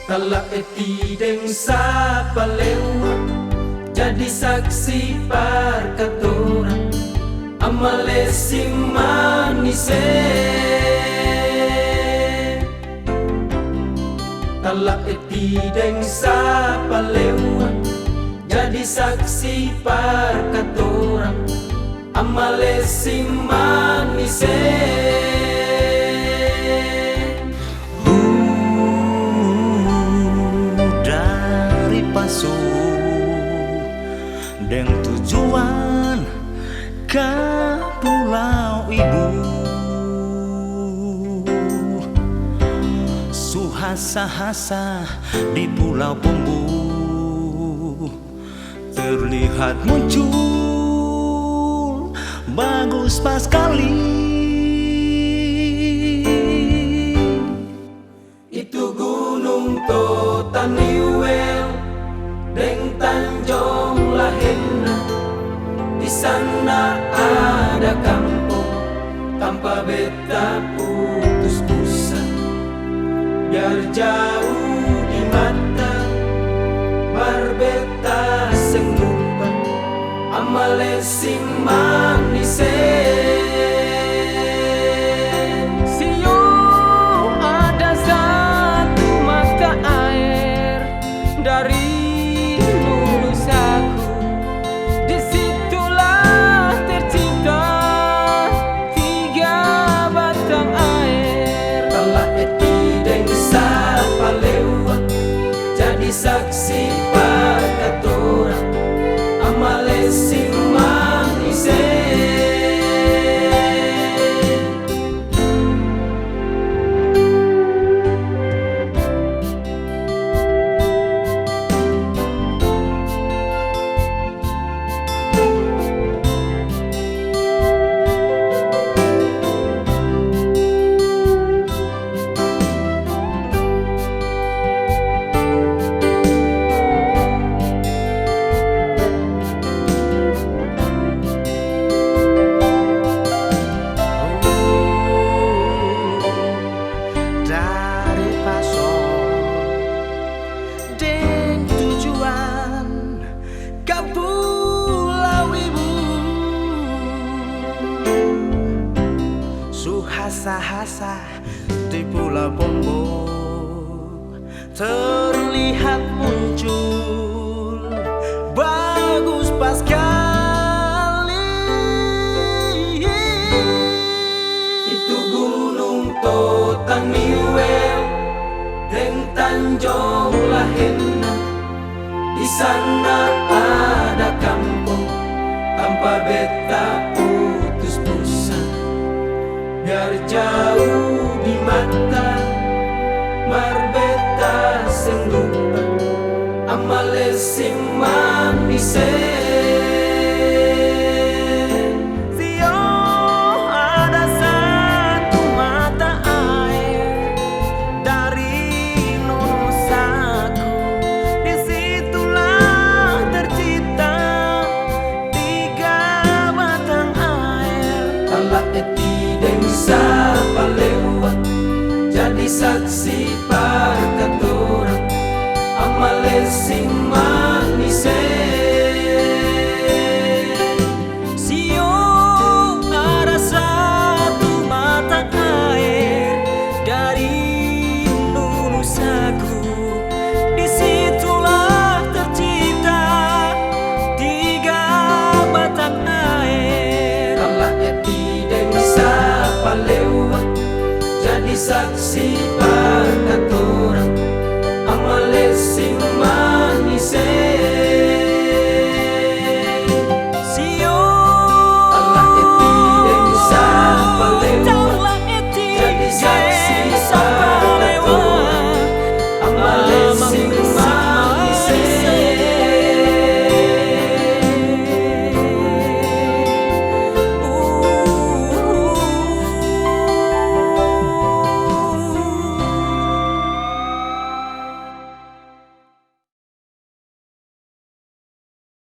Kala eti deng sapa lewat jadi saksi parkatora amale si manise. Kala eti deng sapa lewat jadi saksi parkatora amale si manise. Deng tujuan ke Pulau Ibu, suhasa-hasa di Pulau Pombo terlihat muncul bagus pas kali. Itu Gunung Totaniwel deng Tanjung Lahena, di sana ada kampung tanpa beta putus pusa. Biar jauh di mata barbeta senglupa amale sing manise. Saksi parkatora amale si manise. Suhasa-hasa di Pulau Pombo terlihat muncul bagus pas kali. Itu Gunung Totaniwel deng Tanjung Lahena, di sana ada kampung tanpa beta putus pusa. Biar jauh di mata